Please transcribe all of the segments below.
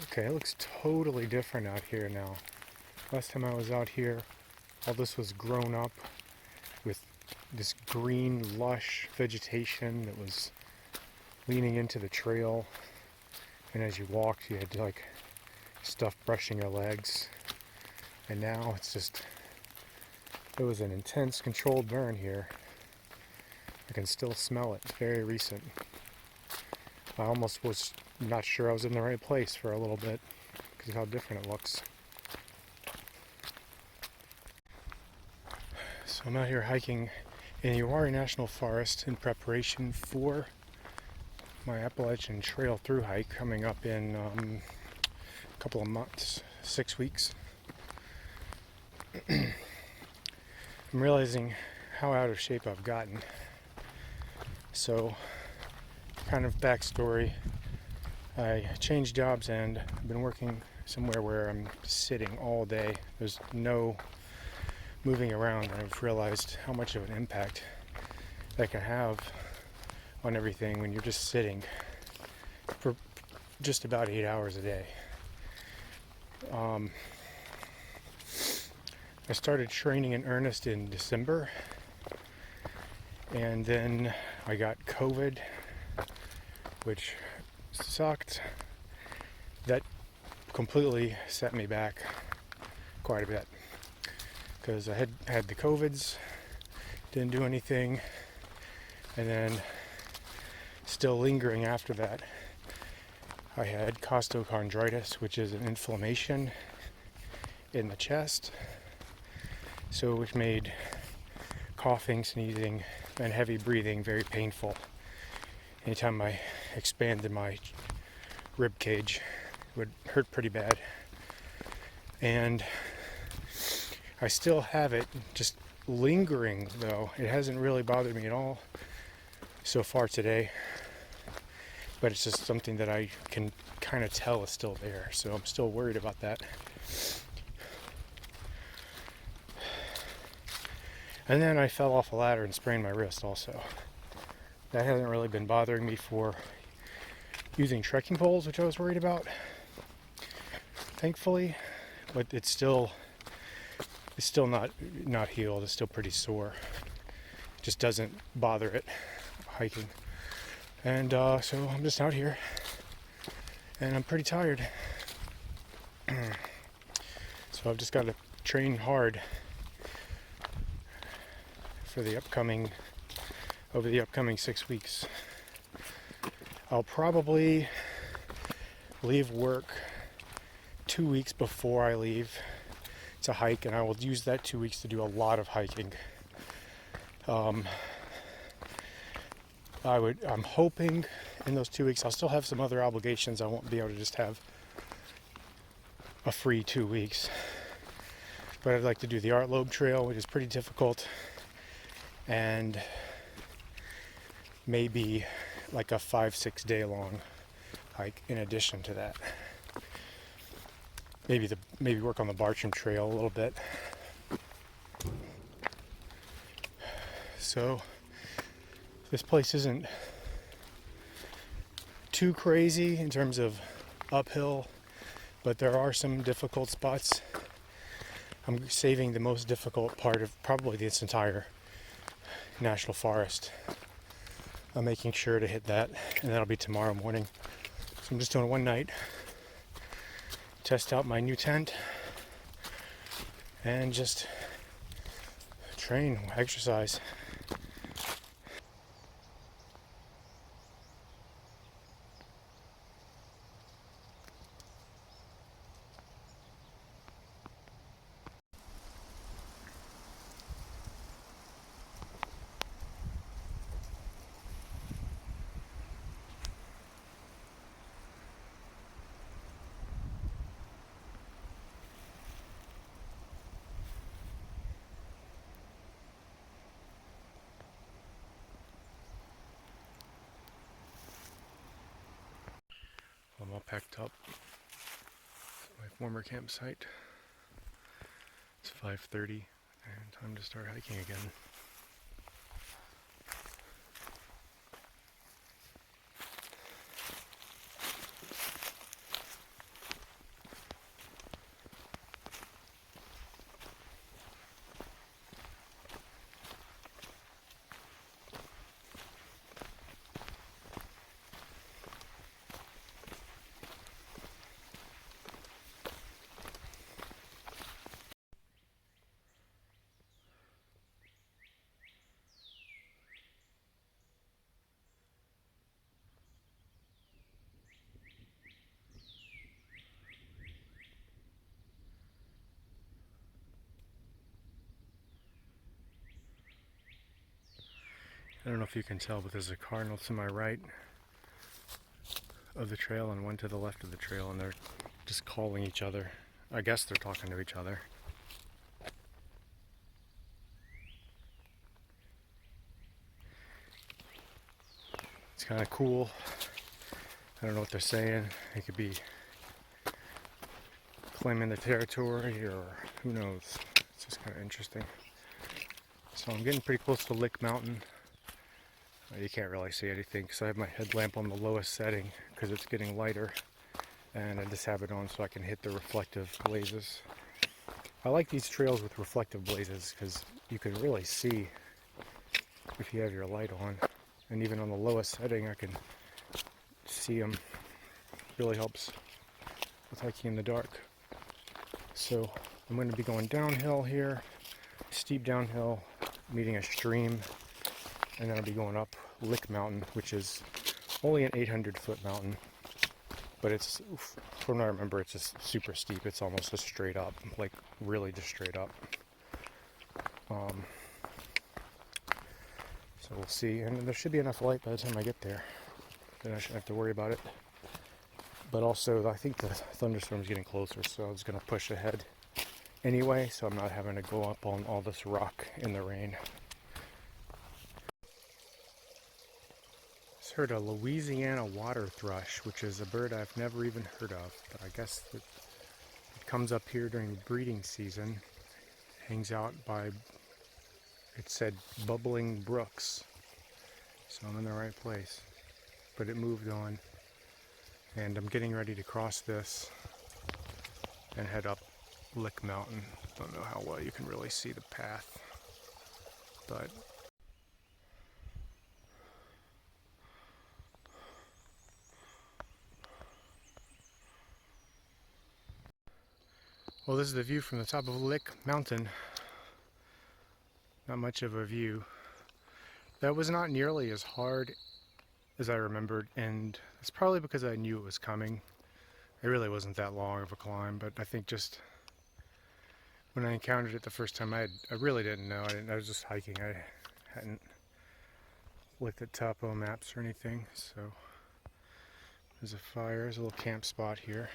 Okay, it looks totally different out here now. Last time I was out here, all this was grown up with this green, lush vegetation that was leaning into the trail. And as you walked, you had like stuff brushing your legs. And now it's just, it was an intense controlled burn here. I can still smell it. It's very recent. I almost was not sure I was in the right place for a little bit because of how different it looks. So I'm out here hiking in the Uwharrie National Forest in preparation for my Appalachian Trail through hike coming up in a couple of months, 6 weeks. I'm realizing how out of shape I've gotten. So, kind of backstory, I changed jobs and I've been working somewhere where I'm sitting all day. There's no moving around, and I've realized how much of an impact that can have on everything when you're just sitting for just about 8 hours a day. I started training in earnest in December, and then I got COVID, which sucked. That completely set me back quite a bit because I had the COVIDs, didn't do anything, and then still lingering after that, I had costochondritis, which is an inflammation in the chest, so which made coughing, sneezing, and heavy breathing very painful. Anytime I expanded my rib cage, it would hurt pretty bad. And I still have it, just lingering though. It hasn't really bothered me at all so far today, but it's just something that I can kind of tell is still there, so I'm still worried about that. And then I fell off a ladder and sprained my wrist also. That hasn't really been bothering me for using trekking poles, which I was worried about, thankfully, but it's still not healed. It's still pretty sore. It just doesn't bother it hiking. And so I'm just out here, and I'm pretty tired. So I've just got to train hard for over the upcoming 6 weeks. I'll probably leave work 2 weeks before I leave to hike, and I will use that 2 weeks to do a lot of hiking. I'm hoping in those 2 weeks I'll still have some other obligations. I won't be able to just have a free 2 weeks. But I'd like to do the Art Lobe Trail, which is pretty difficult, and maybe like a 5-6 day long hike in addition to that. Maybe work on the Appalachian Trail a little bit. So this place isn't too crazy in terms of uphill, but there are some difficult spots. I'm saving the most difficult part of probably this entire national forest. I'm making sure to hit that, and that'll be tomorrow morning. So I'm just doing one night, test out my new tent, and just train, exercise. I'm all packed up. My former campsite. It's 5:30 and time to start hiking again. I don't know if you can tell, but there's a cardinal to my right of the trail and one to the left of the trail, and they're just calling each other. I guess they're talking to each other. It's kind of cool. I don't know what they're saying. It could be claiming the territory, or who knows. It's just kind of interesting. So I'm getting pretty close to Lick Mountain. You can't really see anything because I have my headlamp on the lowest setting because it's getting lighter, and I just have it on so I can hit the reflective blazes. I like these trails with reflective blazes because you can really see if you have your light on, and even on the lowest setting I can see them. Really helps with hiking in the dark. So I'm going to be going downhill here, steep downhill, meeting a stream, and then I'll be going up Lick Mountain, which is only an 800-foot mountain, but it's, from what I remember, it's just super steep. It's almost just straight up, like really just straight up. So we'll see, and there should be enough light by the time I get there. Then I shouldn't have to worry about it. But also, I think the thunderstorm's getting closer, so I was going to push ahead anyway, so I'm not having to go up on all this rock in the rain. Just heard a Louisiana water thrush, which is a bird I've never even heard of, but I guess it comes up here during breeding season. Hangs out by, it said, bubbling brooks, so I'm in the right place. But it moved on, and I'm getting ready to cross this and head up Lick Mountain. Don't know how well you can really see the path, but well, this is the view from the top of Lick Mountain. Not much of a view. That was not nearly as hard as I remembered, and it's probably because I knew it was coming. It really wasn't that long of a climb, but I think just when I encountered it the first time, I really didn't know. I was just hiking. I hadn't looked at topo maps or anything. So there's a fire. There's a little camp spot here.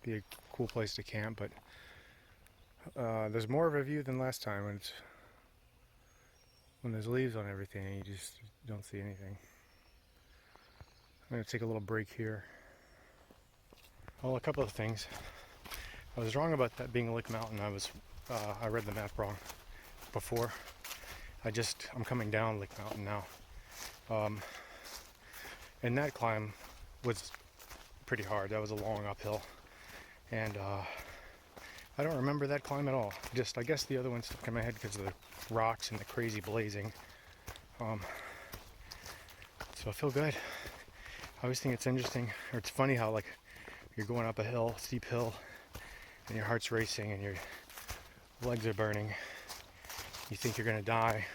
Be a cool place to camp, but there's more of a view than last time when there's leaves on everything and you just don't see anything. I'm going to take a little break here. Well, a couple of things. I was wrong about that being Lick Mountain. I read the map wrong before. I'm coming down Lick Mountain now. And that climb was pretty hard. That was a long uphill. And I don't remember that climb at all. I guess the other one stuck in my head because of the rocks and the crazy blazing. So I feel good. I always think it's interesting, or it's funny how like you're going up a hill, steep hill, and your heart's racing and your legs are burning. You think you're gonna die,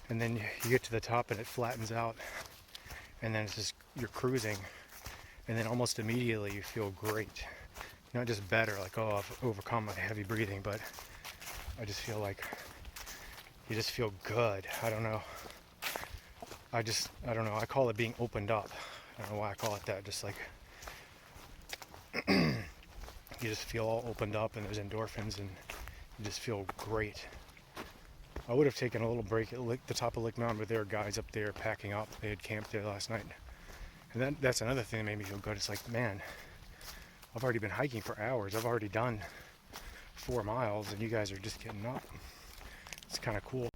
and then you get to the top and it flattens out, and then it's just, you're cruising, and then almost immediately you feel great. Not just better, like, oh, I've overcome my heavy breathing, but I just feel like you just feel good. I don't know. I don't know. I call it being opened up. I don't know why I call it that. Just like you just feel all opened up, and there's endorphins, and you just feel great. I would have taken a little break at the top of Lick Mountain, but there were guys up there packing up. They had camped there last night, and that's another thing that made me feel good. It's like, man, I've already been hiking for hours. I've already done 4 miles, and you guys are just getting up. It's kind of cool.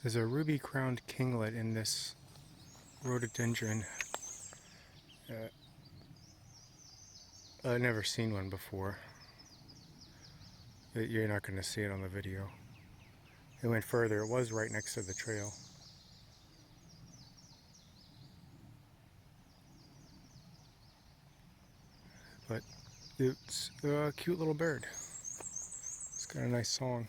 There's a ruby-crowned kinglet in this rhododendron. I've never seen one before. You're not going to see it on the video. It went further. It was right next to the trail. But it's a cute little bird. It's got a nice song.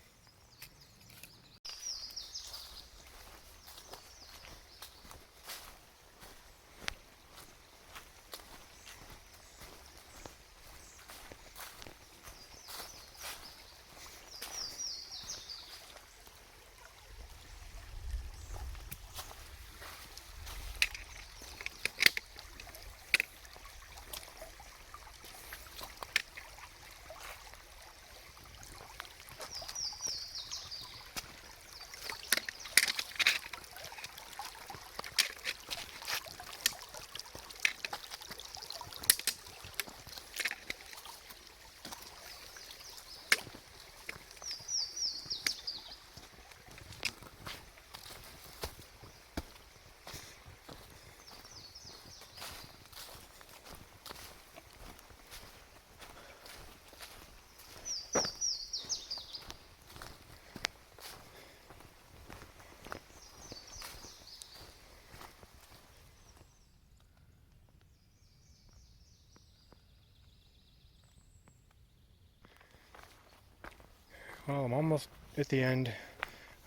Well, I'm almost at the end.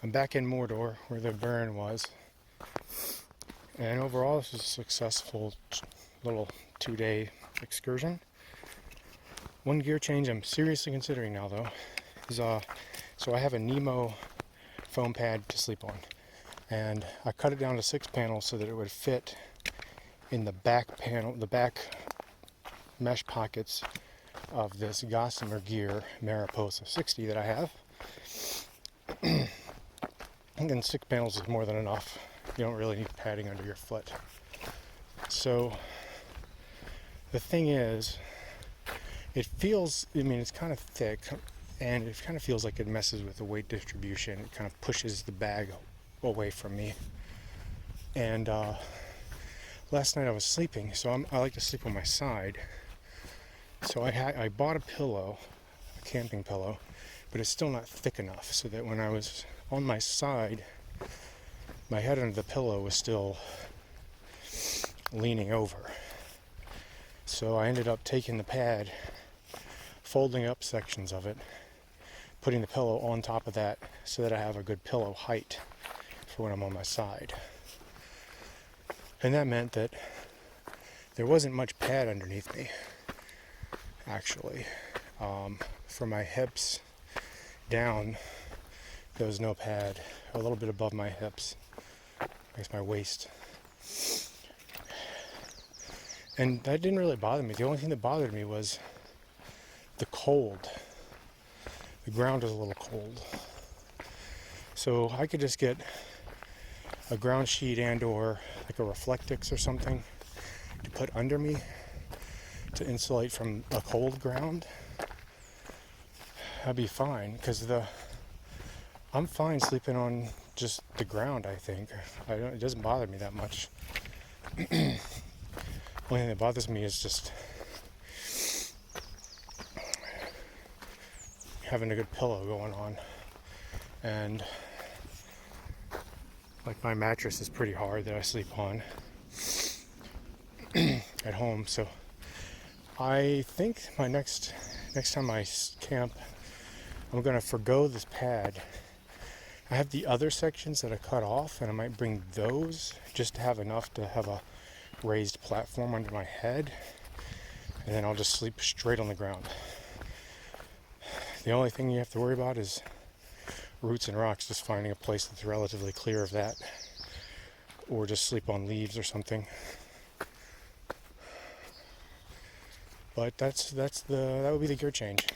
I'm back in Mordor where the burn was. And overall, this is a successful little 2-day excursion. One gear change I'm seriously considering now, though, is so I have a Nemo foam pad to sleep on, and I cut it down to 6 panels so that it would fit in the back panel, the back mesh pockets of this Gossamer Gear Mariposa 60 that I have. And 6 panels is more than enough. You don't really need padding under your foot. So the thing is, it feels, I mean, it's kind of thick, and it kind of feels like it messes with the weight distribution. It kind of pushes the bag away from me. And last night I was sleeping, so I like to sleep on my side. So I bought a pillow, a camping pillow, but it's still not thick enough so that when I was on my side, my head under the pillow was still leaning over. So I ended up taking the pad, folding up sections of it, putting the pillow on top of that so that I have a good pillow height for when I'm on my side. And that meant that there wasn't much pad underneath me, actually. From my hips down, there was no pad. A little bit above my hips, I guess my waist. And that didn't really bother me. The only thing that bothered me was the cold. The ground was a little cold. So I could just get a ground sheet and or like a Reflectix or something to put under me to insulate from a cold ground. That'd be fine, because I'm fine sleeping on just the ground, I think. It doesn't bother me that much. Only thing that bothers me is just having a good pillow going on. And like my mattress is pretty hard that I sleep on at home. So I think my next time I camp, I'm going to forgo this pad. I have the other sections that I cut off, and I might bring those just to have enough to have a raised platform under my head, and then I'll just sleep straight on the ground. The only thing you have to worry about is roots and rocks, just finding a place that's relatively clear of that, or just sleep on leaves or something. But that would be the gear change.